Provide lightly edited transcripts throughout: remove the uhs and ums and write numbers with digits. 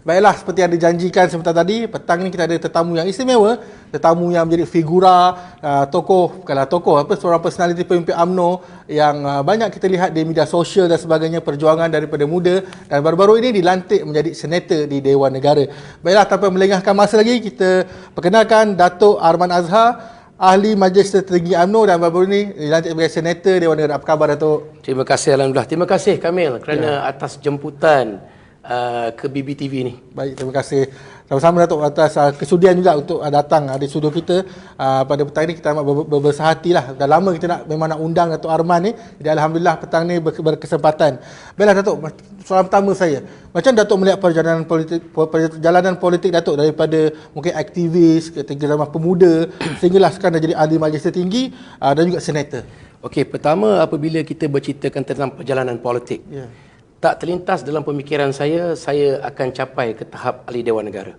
Baiklah, seperti yang dijanjikan sebentar tadi, petang ni kita ada tetamu yang istimewa, tetamu yang menjadi figura, tokoh, bukanlah tokoh, seorang personaliti pemimpin UMNO yang banyak kita lihat di media sosial dan sebagainya, perjuangan daripada muda, dan baru-baru ini dilantik menjadi senator di Dewan Negara. Baiklah, tanpa melengahkan masa lagi, kita perkenalkan Datuk Arman Azhar, Ahli Majlis Tertinggi UMNO, dan baru-baru ini dilantik sebagai senator Dewan Negara. Apa khabar, Datuk? Terima kasih, Alhamdulillah. Terima kasih Kamil kerana atas jemputan ke BBTV ni. Baik, terima kasih. Sama-sama Datuk atas kesudian juga untuk datang di studio kita pada petang ini. Kita amat berbesar hatilah. Dah lama kita memang nak undang Datuk Arman ni. Jadi Alhamdulillah petang ni berkesempatan. Baiklah Datuk, soalan pertama saya. Macam Datuk melihat perjalanan politik Datuk daripada mungkin aktivis, ketika zaman pemuda, sehinggalah sekarang dah jadi ahli majlis tertinggi dan juga senator. Okey, pertama apabila kita berceritakan tentang perjalanan politik. Tak terlintas dalam pemikiran saya akan capai ke tahap ahli Dewan Negara.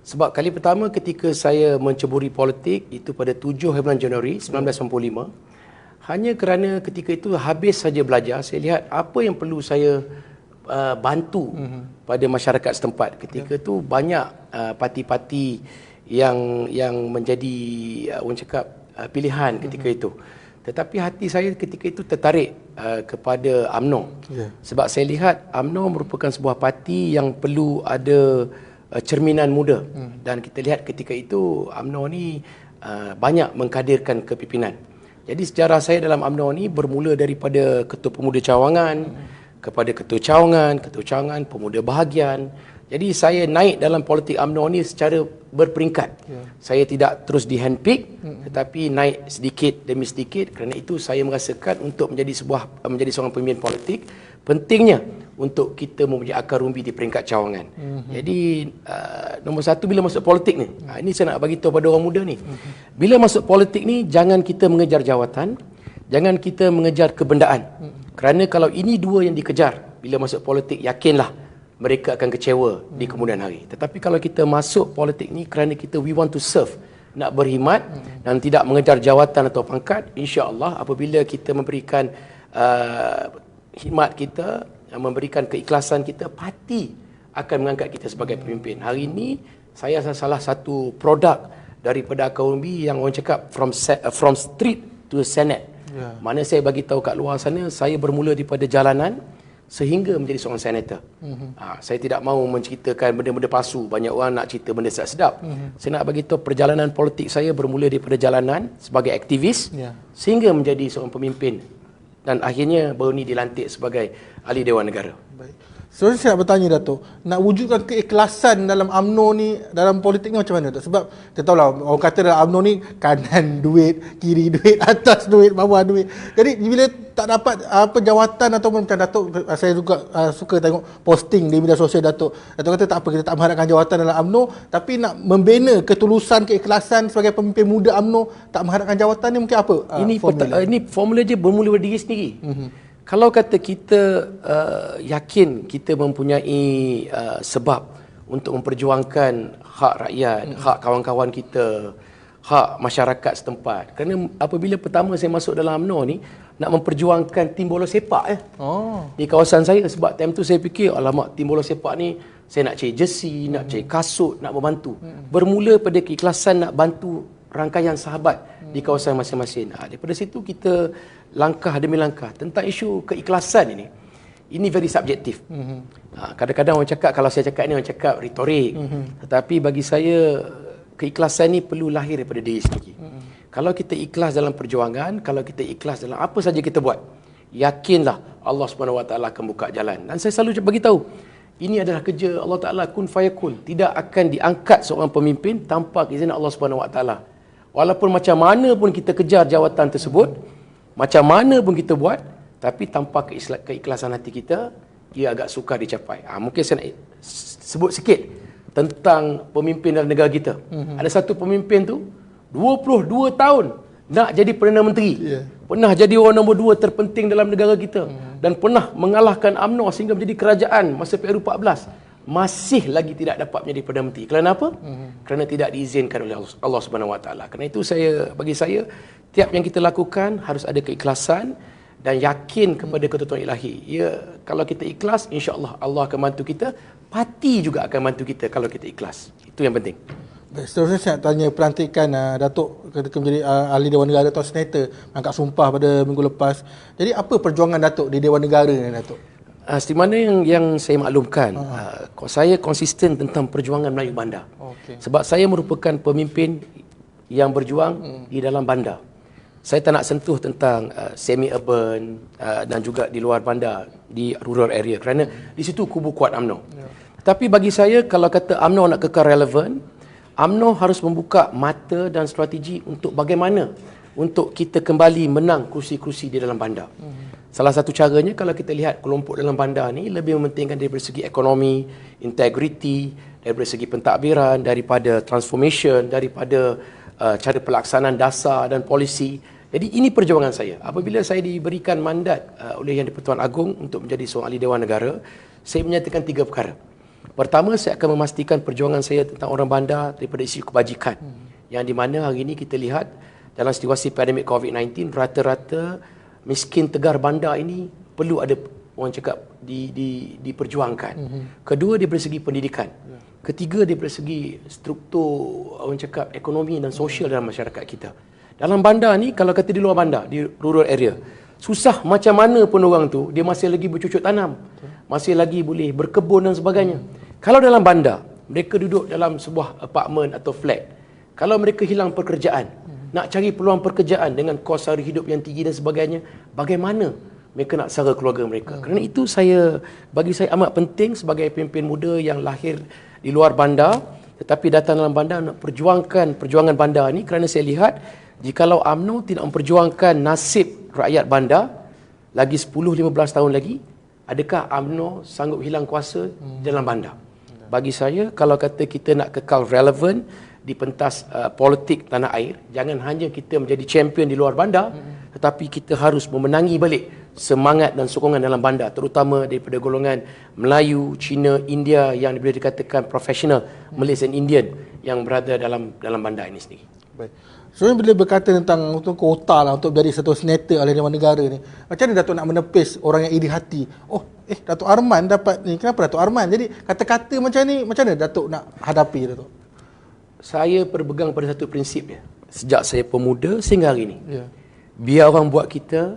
Sebab kali pertama ketika saya menceburi politik, itu pada 7 bulan Januari 1995, hanya kerana ketika itu habis saja belajar, saya lihat apa yang perlu saya bantu pada masyarakat setempat. Ketika itu banyak parti-parti yang menjadi orang cakap pilihan ketika itu. Tetapi hati saya ketika itu tertarik kepada UMNO. Sebab saya lihat UMNO merupakan sebuah parti yang perlu ada cerminan muda. Dan kita lihat ketika itu UMNO ni banyak mengkadirkan kepimpinan. Jadi sejarah saya dalam UMNO ni bermula daripada Ketua Pemuda Cawangan, kepada Ketua Cawangan, Pemuda Bahagian. Jadi saya naik dalam politik UMNO ni secara berperingkat. Saya tidak terus di-handpick, tetapi naik sedikit demi sedikit. Kerana itu saya merasakan untuk menjadi seorang pemimpin politik, pentingnya untuk kita mempunyai akar rumbi di peringkat cawangan. Jadi nombor satu bila masuk politik ni, ini saya nak bagi tahu pada orang muda ni. Bila masuk politik ni, jangan kita mengejar jawatan, jangan kita mengejar kebendaan. Kerana kalau ini dua yang dikejar, bila masuk politik, yakinlah mereka akan kecewa di kemudian hari. Tetapi kalau kita masuk politik ni kerana we want to serve, nak berkhidmat dan tidak mengejar jawatan atau pangkat, insya-Allah apabila kita memberikan khidmat kita, memberikan keikhlasan kita, parti akan mengangkat kita sebagai pemimpin. Hari ini saya salah satu produk daripada akar umbi yang orang cakap from street to senate. Mana saya bagi tahu kat luar sana, saya bermula daripada jalanan sehingga menjadi seorang senator. Saya tidak mahu menceritakan benda-benda palsu. Banyak orang nak cerita benda sedap. Saya nak bagi tahu perjalanan politik saya bermula daripada jalanan sebagai aktivis sehingga menjadi seorang pemimpin, dan akhirnya baru ni dilantik sebagai ahli Dewan Negara. Baik. So saya nak bertanya Datuk, nak wujudkan keikhlasan dalam UMNO ni, dalam politik ni macam mana Datuk? Sebab kita tahulah orang kata dalam UMNO ni kanan duit, kiri duit, atas duit, bawah duit. Jadi bila tak dapat jawatan ataupun macam Datuk, saya juga suka tengok posting di media sosial Datuk. Datuk kata tak apa, kita tak mengharapkan jawatan dalam UMNO, tapi nak membina ketulusan, keikhlasan sebagai pemimpin muda UMNO, tak mengharapkan jawatan ni mungkin apa? Ini formula je bermula dari diri sendiri. Kalau kata kita yakin kita mempunyai sebab untuk memperjuangkan hak rakyat, hak kawan-kawan kita, hak masyarakat setempat. Kerana apabila pertama saya masuk dalam UMNO ni, nak memperjuangkan tim bola sepak di kawasan saya. Sebab time tu saya fikir, alamak, tim bola sepak ni saya nak cari jersey, nak cari kasut, nak membantu. Bermula pada keikhlasan nak bantu rangkaian sahabat di kawasan masing-masing. Daripada situ kita langkah demi langkah. Tentang isu keikhlasan ini very subjektif. Kadang-kadang orang cakap, kalau saya cakap ni orang cakap retorik. Tetapi bagi saya, keikhlasan ni perlu lahir daripada diri sendiri. Kalau kita ikhlas dalam perjuangan, kalau kita ikhlas dalam apa saja kita buat, yakinlah Allah Subhanahu Wa Taala akan buka jalan. Dan saya selalu bagi tahu, ini adalah kerja Allah Taala, kun fayakun. Tidak akan diangkat seorang pemimpin tanpa izin Allah Subhanahu Wa Taala. Walaupun macam mana pun kita kejar jawatan tersebut, macam mana pun kita buat, tapi tanpa keikhlasan hati kita, ia agak sukar dicapai. Mungkin saya nak sebut sikit tentang pemimpin dalam negara kita. Ada satu pemimpin tu 22 tahun nak jadi Perdana Menteri. Pernah jadi orang nombor 2 terpenting dalam negara kita. Dan pernah mengalahkan UMNO sehingga menjadi kerajaan masa PRU 14. Masih lagi tidak dapat menjadi Perdana Menteri. Kerana apa? Kerana tidak diizinkan oleh Allah Subhanahu Wa Taala. Kerana itu bagi saya, tiap yang kita lakukan harus ada keikhlasan dan yakin kepada ketentuan ilahi. Ya, kalau kita ikhlas, insya-Allah Allah akan bantu kita. Parti juga akan bantu kita kalau kita ikhlas. Itu yang penting. Baik, seterusnya saya nak tanya pelantikan Datuk ketika menjadi ahli Dewan Negara atau senator, angkat sumpah pada minggu lepas. Jadi apa perjuangan Datuk di Dewan Negara ni, Datuk? Seperti mana yang saya maklumkan, saya konsisten tentang perjuangan Melayu bandar. Okay. Sebab saya merupakan pemimpin yang berjuang di dalam bandar. Saya tak nak sentuh tentang semi-urban dan juga di luar bandar, di rural area, kerana di situ kubu kuat UMNO. Tapi bagi saya, kalau kata UMNO nak kekal relevan, UMNO harus membuka mata dan strategi untuk bagaimana untuk kita kembali menang kursi-kursi di dalam bandar. Salah satu caranya, kalau kita lihat kelompok dalam bandar ni lebih mementingkan daripada segi ekonomi, integriti, daripada segi pentadbiran, daripada transformation, daripada cara pelaksanaan dasar dan polisi. Jadi ini perjuangan saya. Apabila saya diberikan mandat oleh Yang di-Pertuan Agong untuk menjadi seorang ahli Dewan Negara, saya menyatakan 3 perkara. Pertama, saya akan memastikan perjuangan saya tentang orang bandar daripada isu kebajikan. Yang di mana hari ini kita lihat dalam situasi pandemik COVID-19, rata-rata miskin tegar bandar ini perlu ada, orang cakap, diperjuangkan. Kedua, daripada segi pendidikan. Ketiga, daripada segi struktur, orang cakap, ekonomi dan sosial dalam masyarakat kita. Dalam bandar ni, kalau kata di luar bandar, di rural area, susah macam mana pun orang tu, dia masih lagi bercucuk tanam, masih lagi boleh berkebun dan sebagainya. Kalau dalam bandar, mereka duduk dalam sebuah apartmen atau flat, kalau mereka hilang pekerjaan, nak cari peluang pekerjaan dengan kos sara hidup yang tinggi dan sebagainya, bagaimana mereka nak sara keluarga mereka? Kerana itu bagi saya amat penting sebagai pemimpin muda yang lahir di luar bandar, tetapi datang dalam bandar nak perjuangkan perjuangan bandar ni, kerana saya lihat jikalau UMNO tidak memperjuangkan nasib rakyat bandar lagi 10-15 tahun lagi, adakah UMNO sanggup hilang kuasa dalam bandar? Bagi saya, kalau kata kita nak kekal relevan di pentas politik tanah air, jangan hanya kita menjadi champion di luar bandar, tetapi kita harus memenangi balik semangat dan sokongan dalam bandar, terutama daripada golongan Melayu, Cina, India yang boleh dikatakan profesional, Malaysian Indian yang berada dalam bandar ini sendiri. Baik. Sebenarnya bila berkata tentang untuk kota lah, untuk jadi satu senator oleh Dewan Negara ni, macam mana Datuk nak menepis orang yang iri hati? Datuk Arman dapat ni, kenapa Datuk Arman? Jadi kata-kata macam ni, macam mana Datuk nak hadapi, Datuk? Saya berpegang pada satu prinsip ya. Sejak saya pemuda sehingga hari ini. Biar orang buat kita,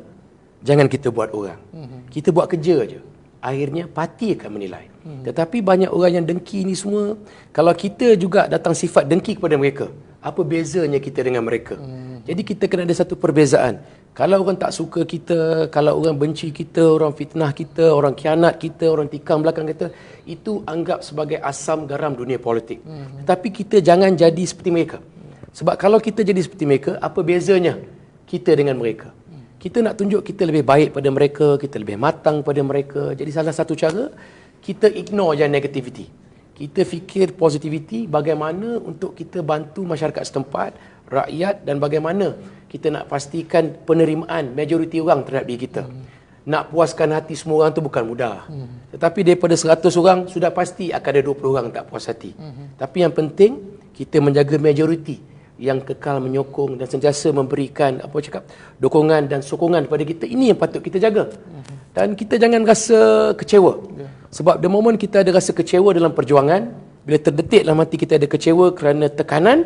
jangan kita buat orang. Kita buat kerja aja. Akhirnya parti akan menilai. Tetapi banyak orang yang dengki ni semua, kalau kita juga datang sifat dengki kepada mereka, apa bezanya kita dengan mereka? Jadi kita kena ada satu perbezaan. Kalau orang tak suka kita, kalau orang benci kita, orang fitnah kita, orang khianat kita, orang tikam belakang kita, itu anggap sebagai asam garam dunia politik. Tetapi kita jangan jadi seperti mereka. Sebab kalau kita jadi seperti mereka, apa bezanya kita dengan mereka? Kita nak tunjuk kita lebih baik pada mereka, kita lebih matang pada mereka. Jadi salah satu cara, kita ignore je negativity. Kita fikir positivity, bagaimana untuk kita bantu masyarakat setempat, rakyat, dan bagaimana kita nak pastikan penerimaan majoriti orang terhadap diri kita. Nak puaskan hati semua orang tu bukan mudah. Tetapi daripada 100 orang, sudah pasti akan ada 20 orang tak puas hati. Tapi yang penting, kita menjaga majoriti yang kekal menyokong dan sentiasa memberikan dokongan dan sokongan kepada kita. Ini yang patut kita jaga. Dan kita jangan rasa kecewa. Sebab the moment kita ada rasa kecewa dalam perjuangan, bila terdetik dalam hati kita ada kecewa kerana tekanan,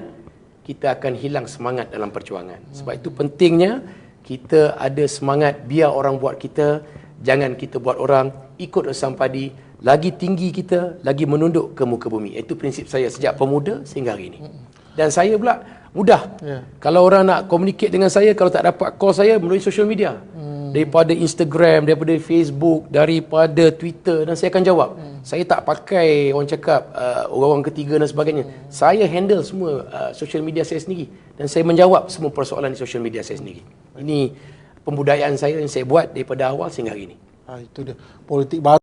kita akan hilang semangat dalam perjuangan. Sebab itu pentingnya kita ada semangat biar orang buat kita, jangan kita buat orang, ikut resam padi, lagi tinggi kita, lagi menunduk ke muka bumi. Itu prinsip saya sejak pemuda sehingga hari ini. Dan saya pula mudah. Kalau orang nak communicate dengan saya, kalau tak dapat call saya melalui social media. Daripada Instagram, daripada Facebook, daripada Twitter, dan saya akan jawab. Saya tak pakai orang cakap orang-orang ketiga dan sebagainya. Saya handle semua social media saya sendiri. Dan saya menjawab semua persoalan di social media saya sendiri. Ini pembudayaan saya yang saya buat daripada awal sehingga hari ini. Itu dia. Politik baru.